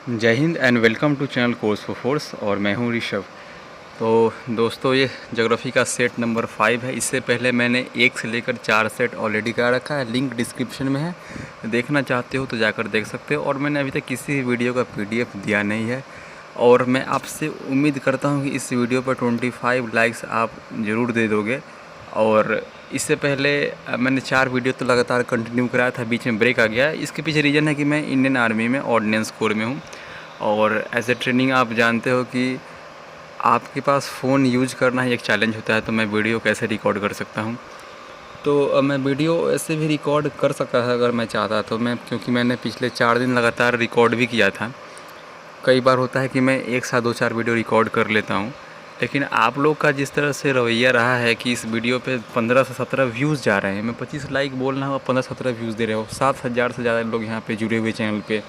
जय हिंद and welcome to channel course for force और मैं हूं ऋषभ। तो दोस्तों, ये ज्योग्राफी का सेट नंबर 5 है। इससे पहले मैंने 1 से लेकर 4 सेट ऑलरेडी करा रखा है, लिंक डिस्क्रिप्शन में है, देखना चाहते हो तो जाकर देख सकते हो। और मैंने अभी तक किसी वीडियो का PDF दिया नहीं है और मैं आपसे उम्मीद करता हूं कि इस वीडियो पर 25 लाइक्स आप ज़रूर दे दोगे। और इससे पहले मैंने 4 वीडियो तो लगातार कंटिन्यू कराया था, बीच में ब्रेक आ गया। इसके पीछे रीज़न है कि मैं इंडियन आर्मी में ऑर्डिनेंस कोर में हूँ और एज ए ट्रेनिंग आप जानते हो कि आपके पास फ़ोन यूज करना ही एक चैलेंज होता है। तो मैं वीडियो कैसे रिकॉर्ड कर सकता हूँ, तो मैं वीडियो ऐसे भी रिकॉर्ड कर सकता था अगर मैं चाहता तो। क्योंकि मैंने पिछले 4 दिन लगातार रिकॉर्ड भी किया था। कई बार होता है कि मैं एक साथ 2-4 वीडियो रिकॉर्ड कर लेता हूँ, लेकिन आप लोग का जिस तरह से रवैया रहा है कि इस वीडियो पे 15 से 17 व्यूज़ जा रहे हैं, मैं 25 लाइक बोल रहा हूँ, 15-17 व्यूज़ दे रहे हो, 7,000 से ज़्यादा लोग यहाँ पे जुड़े हुए चैनल पे।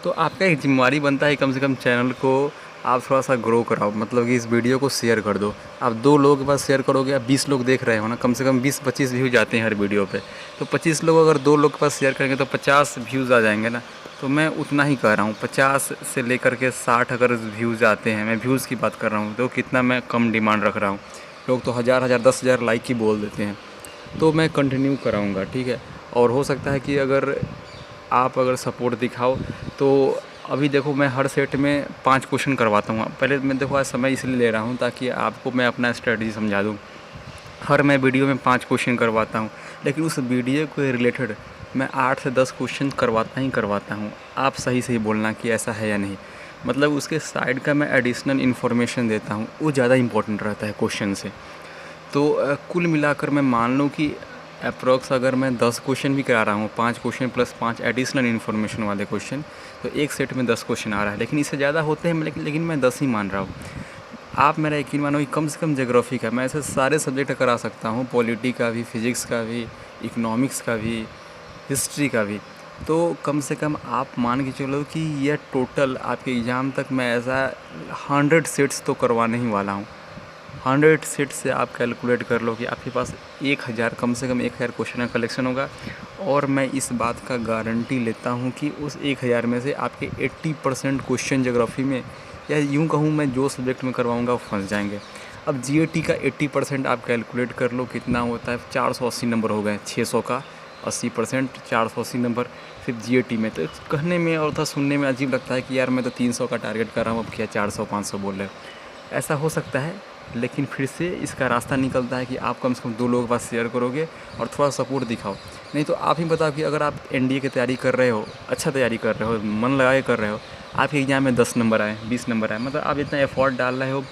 तो आपका एक जिम्मेवारी बनता है कम से कम चैनल को आप थोड़ा सा ग्रो कराओ, मतलब कि इस वीडियो को शेयर कर दो। आप 2 लोगों के पास शेयर करोगे, आप 20 लोग देख रहे हो ना, कम से कम 20-25 व्यूज़ जाते हैं हर वीडियो पे। तो 25 लोग अगर 2 लोग के पास शेयर करेंगे तो 50 व्यूज़ आ जाएंगे ना। तो मैं उतना ही कह रहा हूँ, 50 से लेकर के 60 अगर व्यूज़ आते हैं, मैं व्यूज़ की बात कर रहा हूँ, तो कितना मैं कम डिमांड रख रहा हूँ। लोग तो 1000 10,000 लाइक ही बोल देते हैं। तो मैं कंटिन्यू कराऊँगा, ठीक है। और हो सकता है कि अगर सपोर्ट दिखाओ तो अभी देखो, मैं हर सेट में 5 क्वेश्चन करवाता हूँ। पहले मैं देखो आज समय इसलिए ले रहा हूँ ताकि आपको मैं अपना स्ट्रेटजी समझा दूँ। हर मैं वीडियो में 5 क्वेश्चन करवाता हूँ, लेकिन उस वीडियो के रिलेटेड मैं 8 से 10 क्वेश्चन करवाता हूँ। आप सही बोलना कि ऐसा है या नहीं। मतलब उसके साइड का मैं एडिशनल इन्फॉर्मेशन देता हूँ, वो ज़्यादा इंपॉर्टेंट रहता है क्वेश्चन से। तो कुल मिलाकर मैं मान लूँ कि अप्रॉक्स अगर मैं 10 क्वेश्चन भी करा रहा हूँ, 5 क्वेश्चन प्लस 5 एडिशनल इन्फॉर्मेशन वाले क्वेश्चन, तो एक सेट में 10 क्वेश्चन आ रहा है। लेकिन इससे ज़्यादा होते हैं, लेकिन मैं 10 ही मान रहा हूँ। आप मेरा यकीन मानो कि कम से कम ज्योग्राफी का मैं ऐसे सारे सब्जेक्ट करा सकता हूँ, पॉलिटी का भी, फिज़िक्स का भी, इकोनॉमिक्स का भी, हिस्ट्री का भी। तो कम से कम आप मान के चलो कि यह टोटल आपके एग्ज़ाम तक मैं ऐसा 100 सेट्स तो करवाने ही वाला हूँ। 100 सेट से आप कैलकुलेट कर लो कि आपके पास 1000, कम से कम 1000 क्वेश्चन का कलेक्शन होगा। और मैं इस बात का गारंटी लेता हूँ कि उस 1000 में से आपके 80% क्वेश्चन ज्योग्राफी में, या यूँ कहूँ मैं जो सब्जेक्ट में करवाऊँगा वो फंस जाएंगे। अब GAT का 80% आप कैलकुलेट कर लो कितना होता है, 480 नंबर हो गए। 600 का 80%, 480 नंबर सिर्फ GAT में। तो कहने में और था सुनने में अजीब लगता है कि यार मैं तो 300 का टारगेट कर रहा हूँ, अब क्या 400-500 बोल रहे हो। ऐसा हो सकता है, लेकिन फिर से इसका रास्ता निकलता है कि आप कम से कम 2 लोगों के पास शेयर करोगे और थोड़ा सपोर्ट दिखाओ। नहीं तो आप ही बताओ कि अगर आप NDA की तैयारी कर रहे हो, अच्छा तैयारी कर रहे हो, मन लगा के कर रहे हो, आपके एग्ज़ाम में 10 नंबर आए, 20 नंबर आए, मतलब आप इतना एफर्ट डाल रहे हो,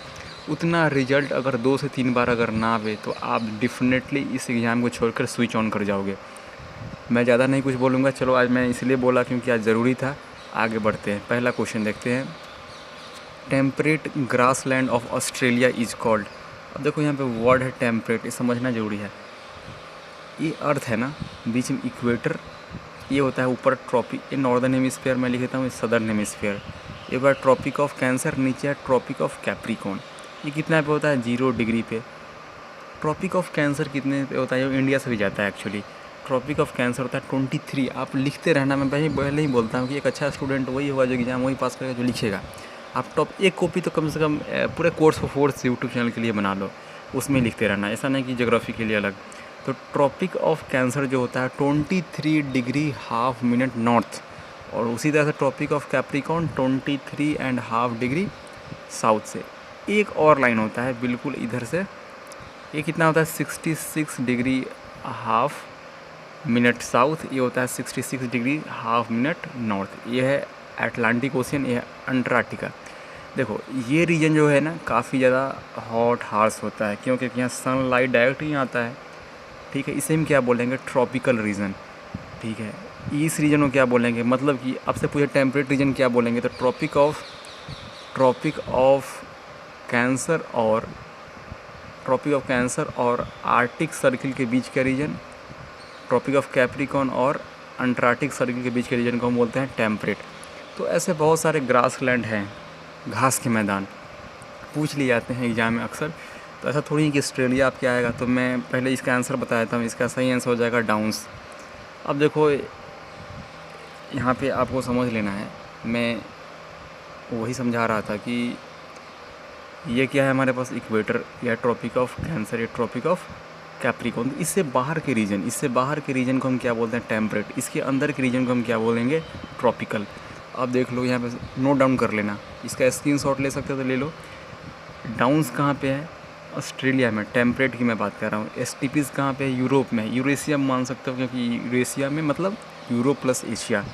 उतना रिजल्ट अगर 2 से 3 बार अगर ना आवे तो आप डेफिनेटली इस एग्ज़ाम को छोड़कर स्विच ऑन कर जाओगे। मैं ज़्यादा नहीं कुछ बोलूँगा। चलो, आज मैं इसलिए बोला क्योंकि आज ज़रूरी था। आगे बढ़ते हैं, पहला क्वेश्चन देखते हैं। Temperate grassland of Australia is called. अब देखो यहाँ पे वर्ड है टेम्परेट, ये समझना ज़रूरी है। ये अर्थ है ना, बीच में इक्वेटर, ये होता है ऊपर ट्रॉपिक, ये नॉर्दर्न हेमिस्फीयर में लिख देता हूँ, ये सदर्न हेमिस्फीयर। एक बार ट्रॉपिक ऑफ कैंसर, नीचे है ट्रॉपिक ऑफ कैप्रिकॉर्न। ये कितना पे होता है, 0 डिग्री पे। ट्रॉपिक ऑफ कैंसर कितने पे होता है, ये इंडिया से भी जाता है एक्चुअली। ट्रॉपिक ऑफ कैंसर होता है 23। आप लिखते रहना, मैं पहले ही बोलता हूँ कि एक अच्छा स्टूडेंट वही होगा जो एग्ज़ाम वही पास करेगा जो लिखेगा। आप एक कॉपी तो कम से कम पूरे course for force YouTube channel के लिए बना लो, उसमें लिखते रहना, ऐसा नहीं कि ज्योग्राफी के लिए अलग। तो ट्रॉपिक ऑफ कैंसर जो होता है 23 डिग्री हाफ मिनट नॉर्थ, और उसी तरह से tropic of Capricorn 23.5 degree south से। एक और लाइन होता है बिल्कुल इधर से, ये कितना होता है, 66 डिग्री हाफ मिनट साउथ, ये होता है 66 डिग्री हाफ मिनट नॉर्थ। ये है अटलांटिक ओशियन, ये है अंटार्कटिका। देखो ये रीजन जो है ना काफ़ी ज़्यादा हॉट हार्श होता है, क्योंकि यहाँ सनलाइट डायरेक्ट ही आता है, ठीक है। इसे हम क्या बोलेंगे, ट्रॉपिकल रीजन, ठीक है। इस रीजन को क्या बोलेंगे, मतलब कि आपसे पूछे टेम्परेट रीजन क्या बोलेंगे, तो ट्रॉपिक ऑफ कैंसर और आर्टिक सर्किल के बीच का रीजन, ट्रॉपिक ऑफ कैप्रिकॉर्न और अंटार्कटिक सर्किल के बीच के रीजन को हम बोलते हैं टेम्परेट। तो ऐसे बहुत सारे ग्रासलैंड हैं, घास के मैदान पूछ लिए जाते हैं एग्ज़ाम में अक्सर। तो ऐसा थोड़ी है कि ऑस्ट्रेलिया आपके आएगा। तो मैं पहले इसका आंसर बता देता हूँ, इसका सही आंसर हो जाएगा डाउन्स। अब देखो यहाँ पे आपको समझ लेना है, मैं वही समझा रहा था कि ये क्या है हमारे पास इक्वेटर या ट्रॉपिक ऑफ कैंसर या ट्रॉपिक ऑफ कैप्रिकॉर्न। इससे बाहर के रीजन को हम क्या बोलते हैं टेम्परेट, इसके अंदर के रीजन को हम क्या बोलेंगे ट्रॉपिकल। आप देख लो यहाँ पे नोट डाउन कर लेना, इसका स्क्रीनशॉट ले सकते हो तो ले लो। डाउन्स कहाँ पे है? ऑस्ट्रेलिया में, टेम्परेट की मैं बात कर रहा हूँ। एसटीपीज़ कहाँ पे है? यूरोप में। यूरेशिया मान सकते हो क्योंकि यूरेशिया में मतलब Europe plus Asia,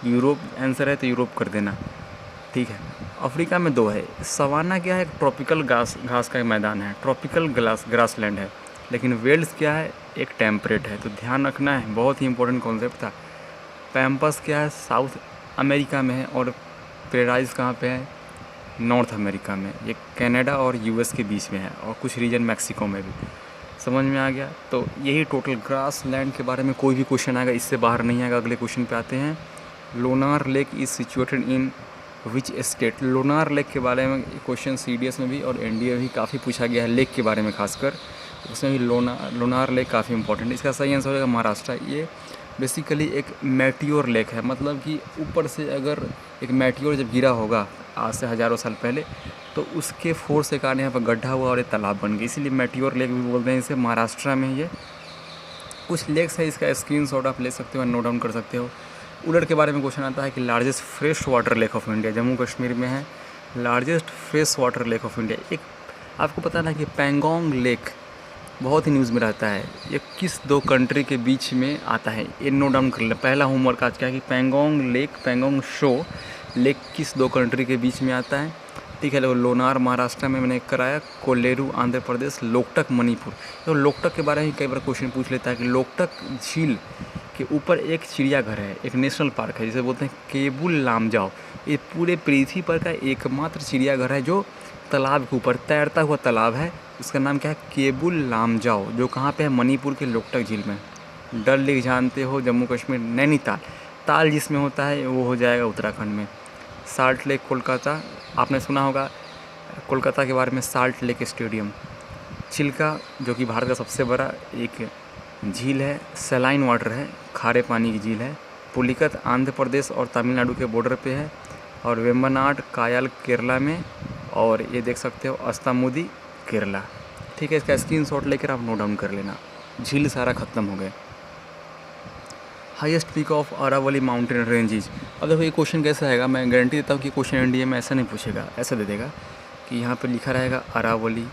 Europe answer है तो यूरोप कर देना, ठीक है। अफ्रीका में 2 है। सवाना क्या है? ट्रॉपिकल घास का मैदान है, ट्रॉपिकल ग्रासलैंड है। लेकिन वेल्स क्या है? एक टेम्परेट है। तो ध्यान रखना है, बहुत ही इंपॉर्टेंट कॉन्सेप्ट था। पैम्पस क्या है? साउथ अमेरिका में है। और प्रेराइज कहाँ पे है? नॉर्थ अमेरिका में। ये कनाडा और यूएस के बीच में है, और कुछ रीजन मैक्सिको में भी। समझ में आ गया? तो यही टोटल ग्रासलैंड के बारे में कोई भी क्वेश्चन आएगा इससे बाहर नहीं आएगा। अगले क्वेश्चन पे आते हैं। Lonar lake is situated in which state? Lonar lake के बारे में क्वेश्चन सीडीएस में भी और एनडीए में भी काफ़ी पूछा गया है, लेक के बारे में खासकर। उसमें भी लोनार लेक काफ़ी इंपॉर्टेंट है। इसका सही आंसर होगा महाराष्ट्र। ये बेसिकली एक मेटियोर लेक है, मतलब कि ऊपर से अगर एक मेटियोर जब गिरा होगा आज से हज़ारों साल पहले, तो उसके फोर्स के कारण यहाँ पर गड्ढा हुआ और एक तालाब बन गया, इसीलिए मेटियोर लेक भी बोलते हैं इसे। महाराष्ट्र में ये कुछ लेक्स है, इसका स्क्रीनशॉट आप ले सकते हो, नोट डाउन कर सकते हो। उड़र के बारे में क्वेश्चन आता है कि largest fresh water lake of India, Jammu Kashmir में है largest fresh water lake of India. एक आपको पता ना कि पैंगोंग लेक बहुत ही न्यूज़ में रहता है, ये किस 2 कंट्री के बीच में आता है? ये नोट डाउन कर ले। पहला होमवर्क आज क्या है कि पैंगोंग शो लेक किस 2 कंट्री के बीच में आता है? ठीक है। लोनार महाराष्ट्र में मैंने कराया, कोल्लेरू आंध्र प्रदेश, लोकटक मणिपुर। तो लोकटक के बारे में कई बार क्वेश्चन पूछ लेता है कि लोकटक झील के ऊपर एक चिड़ियाघर है, एक नेशनल पार्क है जिसे बोलते हैं केबुल लामजाओ। ये पूरे पृथ्वी पर का एकमात्र चिड़ियाघर है जो तालाब के ऊपर तैरता हुआ तालाब है। उसका नाम क्या है? केबुल लामजाओ, जो कहाँ पे है? मणिपुर के लोकटक झील में। डल लेक जानते हो, जम्मू कश्मीर। नैनीताल, ताल जिसमें होता है वो हो जाएगा उत्तराखंड में। साल्ट लेक कोलकाता, आपने सुना होगा कोलकाता के बारे में, साल्ट लेक स्टेडियम। चिल्का जो कि भारत का सबसे बड़ा एक झील है, सलाइन वाटर है, खारे पानी की झील है। पुलिकत आंध्र प्रदेश और तमिलनाडु के बॉर्डर पे है। और वेम्बनाड कायल केरला में। और ये देख सकते हो अस्तामुदी केरला, ठीक है। इसका स्क्रीनशॉट लेकर आप नोट डाउन कर लेना। झील सारा ख़त्म हो गए। Highest peak of Aravalli mountain ranges. अब देखो ये क्वेश्चन कैसा आएगा, मैं गारंटी देता हूँ कि क्वेश्चन एनडीए में ऐसा नहीं पूछेगा, ऐसा दे देगा कि यहाँ पे लिखा रहेगा अरावली,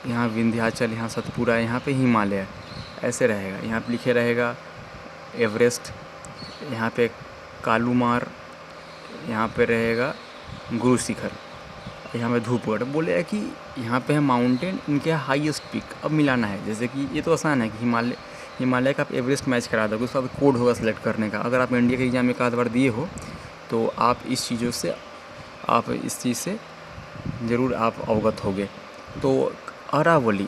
यहाँ विंध्याचल, यहाँ सतपुरा, यहाँ पे हिमालय, ऐसे रहेगा। यहाँ पे लिखे रहेगा एवरेस्ट, यहाँ पे कालूमार, यहाँ पे रहेगा गुरु शिखर, यहाँ पे धूपगढ़। बोले कि यहाँ पे है माउंटेन, इनके हाईएस्ट पीक। अब मिलाना है, जैसे कि ये तो आसान है कि हिमालय का आप एवरेस्ट मैच करा दोगे, उसका कोड होगा सेलेक्ट करने का। अगर आप इंडिया के एग्जाम में एक आध बार दिए हो तो आप इस चीज़ से ज़रूर आप अवगत होगे। तो अरावली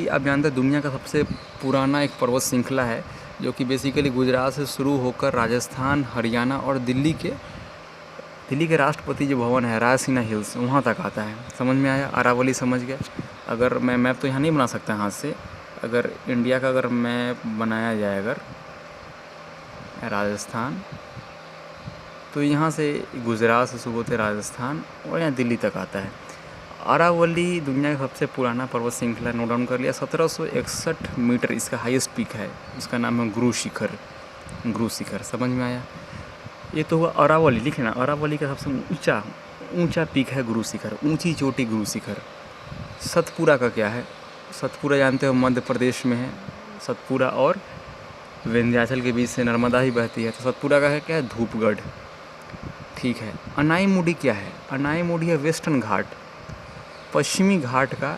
आप जानते हैं दुनिया का सबसे पुराना एक पर्वत श्रृंखला है, जो कि बेसिकली गुजरात से शुरू होकर राजस्थान, हरियाणा और दिल्ली के राष्ट्रपति जो भवन है रायसीना हिल्स, वहाँ तक आता है। समझ में आया? अरावली समझ गया। अगर मैं मैप तो यहाँ नहीं बना सकता हाथ से, अगर इंडिया का अगर मैप बनाया जाए अगर राजस्थान, तो यहाँ से गुजरात से शुरू होते राजस्थान और यहाँ दिल्ली तक आता है। अरावली दुनिया का सबसे पुराना पर्वत श्रृंखला, नोट डाउन कर लिया। 1761 मीटर इसका हाईएस्ट पीक है, उसका नाम है गुरु शिखर। समझ में आया? ये तो हुआ अरावली, लिखना अरावली का सबसे ऊंचा पीक है गुरु शिखर, ऊंची चोटी गुरु शिखर। सतपुरा का क्या है? सतपुरा जानते हो मध्य प्रदेश में है। सतपुरा और विंध्याचल के बीच से नर्मदा ही बहती है, तो सतपुरा का है क्या है? धूपगढ़, ठीक है। अनाईमुडी क्या है? अनाईमुडी है वेस्टर्न घाट, पश्चिमी घाट का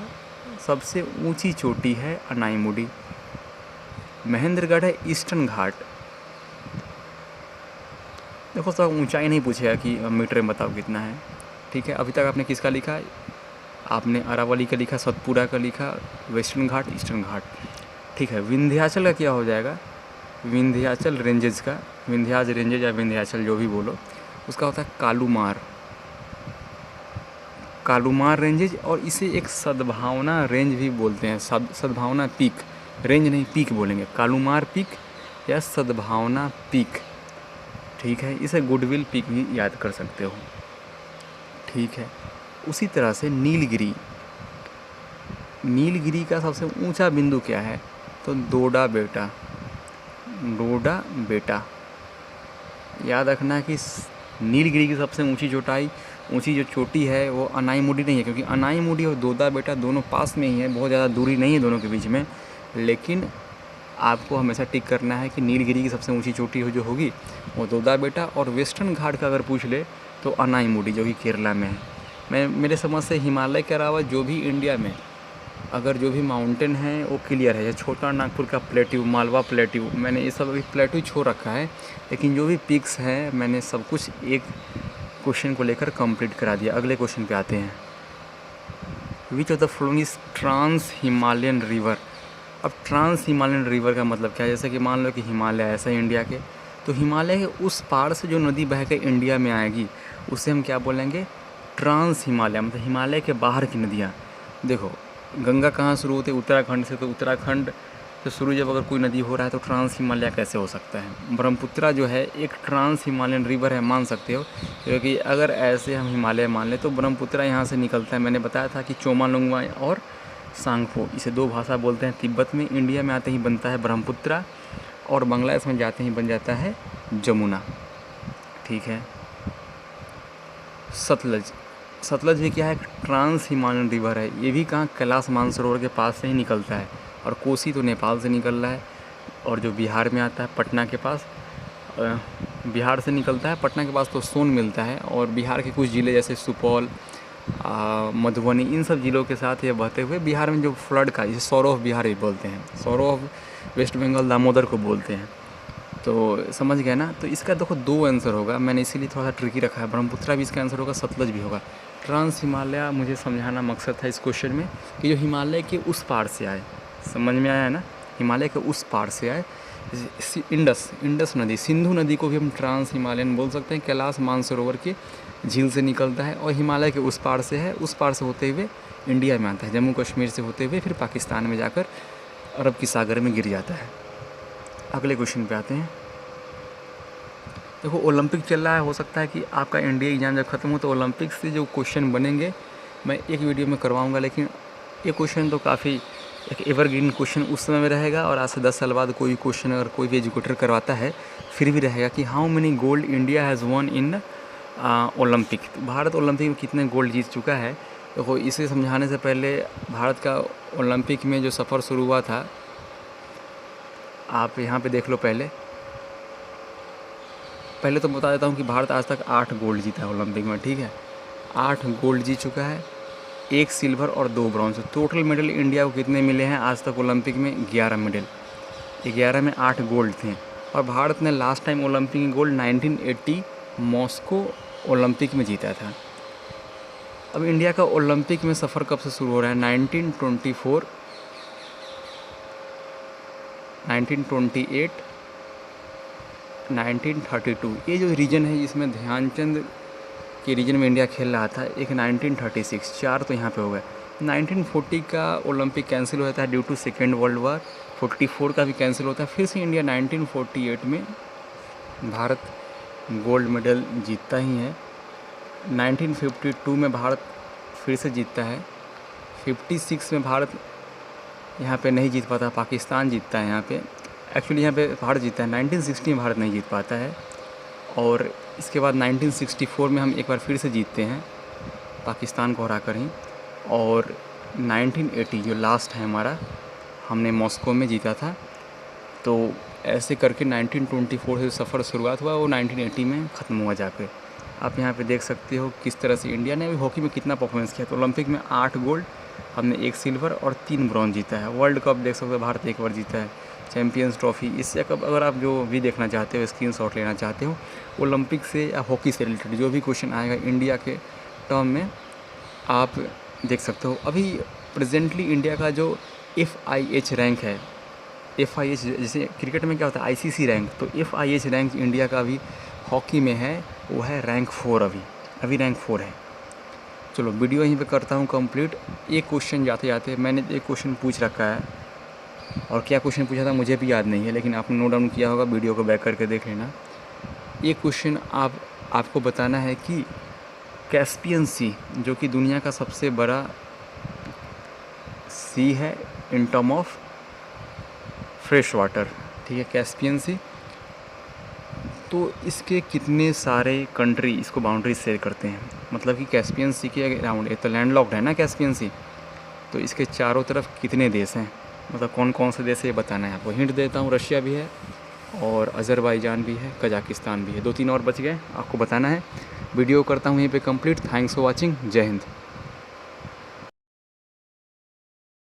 सबसे ऊंची चोटी है अनाईमुडी। महेंद्रगढ़ है ईस्टर्न घाट। देखो सब ऊंचाई नहीं पूछेगा कि मीटर में बताओ कितना है, ठीक है। अभी तक आपने किसका लिखा है? आपने अरावली का लिखा, सतपुरा का लिखा, वेस्टर्न घाट, ईस्टर्न घाट, ठीक है। विंध्याचल का क्या हो जाएगा? विंध्याचल रेंजेस का, विंध्याचल रेंजेज या विंध्याचल जो भी बोलो, उसका होता है कालूमार रेंजेज। और इसे एक सद्भावना रेंज भी बोलते हैं, सद्भावना पीक, रेंज नहीं पीक बोलेंगे, कालूमार पीक या सद्भावना पीक, ठीक है। इसे गुडविल पीक भी याद कर सकते हो। ठीक है। उसी तरह से नीलगिरी, नीलगिरी का सबसे ऊंचा बिंदु क्या है? तो डोडा बेटा, डोडा बेटा। याद रखना है कि नीलगिरी की सबसे ऊंची चोटाई, ऊंची जो चोटी है वो अनाईमुडी नहीं है, क्योंकि अनाईमुडी और डोडा बेटा दोनों पास में ही है, बहुत ज़्यादा दूरी नहीं है दोनों के बीच में। लेकिन आपको हमेशा टिक करना है कि नीलगिरी की सबसे ऊंची चोटी जो होगी वो डोडा बेटा, और वेस्टर्न घाट का अगर पूछ ले तो अनाईमुडी जो कि केरला में है। मैं मेरे समझ से हिमालय के अलावा जो भी इंडिया में अगर जो भी माउंटेन है वो क्लियर है, जैसे छोटा नागपुर का प्लेट्यू, मालवा प्लेट्यू, मैंने ये सब अभी प्लेट्यू छोड़ रखा है, लेकिन जो भी पिक्स हैं मैंने सब कुछ एक क्वेश्चन को लेकर कंप्लीट करा दिया। अगले क्वेश्चन पे आते हैं। Which of the flowing is trans Himalayan river. अब ट्रांस हिमालयन रिवर का मतलब क्या है? जैसे कि मान लो कि हिमालय ऐसा है इंडिया के, तो हिमालय के उस पार से जो नदी बह के इंडिया में आएगी उसे हम क्या बोलेंगे? ट्रांस हिमालय, मतलब हिमालय के बाहर की नदियाँ। देखो गंगा कहाँ शुरू होती है? उत्तराखंड से, तो उत्तराखंड से शुरू जब अगर कोई नदी हो रहा है तो ट्रांस हिमालय कैसे हो सकता है? ब्रह्मपुत्रा जो है एक ट्रांस हिमालयन रिवर है, मान सकते हो, क्योंकि अगर ऐसे हम हिमालय मान लें तो ब्रह्मपुत्रा यहाँ से निकलता है। मैंने बताया था कि चोमालुंगमा और सांगफो, इसे दो भाषा बोलते हैं। तिब्बत में, इंडिया में आते ही बनता है ब्रह्मपुत्रा, और बांग्लादेश में जाते ही बन जाता है जमुना। ठीक है। सतलज, सतलज भी क्या है? ट्रांस हिमालयन रिवर है। ये भी कहाँ? कैलाश मानसरोवर के पास से ही निकलता है। और कोसी तो नेपाल से निकल रहा है, और जो बिहार में आता है पटना के पास, बिहार से निकलता है, पटना के पास तो सोन मिलता है, और बिहार के कुछ ज़िले जैसे सुपौल, मधुबनी, इन सब ज़िलों के साथ ये बहते हुए बिहार में जो फ्लड का, जिसे सौरो ऑफ बिहार भी बोलते हैं, sorrow of West Bengal Damodar को बोलते हैं। तो समझ गए ना? तो इसका देखो दो आंसर होगा, मैंने इसीलिए थोड़ा सा ट्रिकी रखा है। ब्रह्मपुत्रा भी इसका आंसर होगा, सतलज भी होगा। ट्रांस हिमालय मुझे समझाना मकसद था इस क्वेश्चन में कि जो हिमालय के उस पार से आए, समझ में आया ना? हिमालय के उस पार से आए। इंडस नदी, सिंधु नदी को भी हम ट्रांस हिमालयन बोल सकते हैं। कैलाश मानसरोवर के झील से निकलता है और हिमालय के उस पार से है, उस पार से होते हुए इंडिया में आता है, जम्मू कश्मीर से होते हुए फिर पाकिस्तान में जाकर अरब की सागर में गिर जाता है। अगले क्वेश्चन पे आते हैं। देखो ओलंपिक चल रहा है, हो सकता है कि आपका इंडिया एग्ज़ाम जब ख़त्म हो तो ओलंपिक से जो क्वेश्चन बनेंगे मैं एक वीडियो में करवाऊंगा, लेकिन ये क्वेश्चन तो काफ़ी एक एवरग्रीन क्वेश्चन उस समय में रहेगा, और आज से 10 साल बाद कोई क्वेश्चन अगर कोई भी एजुकेटर करवाता है फिर भी रहेगा कि how many gold India has one in Olympic. Bharat Olympic में कितने गोल्ड जीत चुका है। देखो इसे समझाने से पहले भारत का ओलंपिक में जो सफ़र शुरू हुआ था, आप यहाँ पे देख लो। पहले तो बता देता हूँ कि भारत आज तक 8 गोल्ड जीता है ओलंपिक में। ठीक है, 8 गोल्ड जीत चुका है, 1 सिल्वर और 2 ब्रॉन्ज। टोटल मेडल इंडिया को कितने मिले हैं आज तक ओलंपिक में? 11 मेडल। 11 में 8 गोल्ड थे। और भारत ने लास्ट टाइम ओलंपिक में गोल्ड 1980 मॉस्को ओलंपिक में जीता था। अब इंडिया का ओलंपिक में सफ़र कब से शुरू हो रहा है? 1924, 1928, 1932। ये जो रीजन है जिसमें ध्यानचंद के रीजन में इंडिया खेल रहा था, एक 1936, 4 तो यहाँ पे हो गए। 1940 का ओलंपिक कैंसिल हो जाता है due to second world war, 44 का भी कैंसिल होता है। फिर से इंडिया 1948 में भारत गोल्ड मेडल जीतता ही है। 1952 में भारत फिर से जीतता है। 56 में भारत यहाँ पे नहीं जीत पाता, पाकिस्तान जीतता है यहाँ पे। एक्चुअली यहाँ पे भारत जीतता है। 1960 में भारत नहीं जीत पाता है, और इसके बाद 1964 में हम एक बार फिर से जीतते हैं पाकिस्तान को हराकर ही। और 1980 जो लास्ट है हमारा, हमने मॉस्को में जीता था। तो ऐसे करके 1924 से सफ़र शुरुआत हुआ, वो 1980 में ख़त्म हुआ जाकर। आप यहाँ पे देख सकते हो किस तरह से इंडिया ने अभी हॉकी में कितना परफॉर्मेंस किया। तो ओलंपिक में 8 गोल्ड, हमने 1 सिल्वर और 3 ब्रॉन्ज जीता है। वर्ल्ड कप देख सकते हो भारत एक बार जीता है, चैम्पियंस ट्रॉफी। इससे कब अगर आप जो भी देखना चाहते हो, स्क्रीनशॉट लेना चाहते हो ओलंपिक से या हॉकी से रिलेटेड जो भी क्वेश्चन आएगा इंडिया के टर्म में, आप देख सकते हो। अभी प्रेजेंटली इंडिया का जो FIH रैंक है, FIH जैसे क्रिकेट में क्या होता है ICC रैंक, तो FIH रैंक इंडिया का अभी हॉकी में है, वो है रैंक 4। अभी रैंक 4 है। चलो वीडियो यहीं पे करता हूँ कंप्लीट। एक क्वेश्चन जाते जाते मैंने एक क्वेश्चन पूछ रखा है, और क्या क्वेश्चन पूछा था मुझे भी याद नहीं है, लेकिन आपने नोट डाउन किया होगा, वीडियो को बैक करके देख लेना। ये क्वेश्चन आपको बताना है कि कैस्पियन सी, जो कि दुनिया का सबसे बड़ा सी है in term of fresh water, ठीक है, कैस्पियन सी। तो इसके कितने सारे कंट्री इसको बाउंड्री शेयर करते हैं, मतलब कि कैस्पियन सी के अराउंड, ये तो लैंडलॉक्ड है ना कैस्पियन सी, तो इसके चारों तरफ कितने देश हैं, मतलब कौन कौन से देश है ये बताना है आपको। हिंट देता हूँ, रशिया भी है और अज़रबैजान भी है, कजाकिस्तान भी है, 2-3 और बच गए, आपको बताना है। वीडियो करता हूँ यहीं पे कंप्लीट। थैंक्स फॉर वाचिंग, जय हिंद।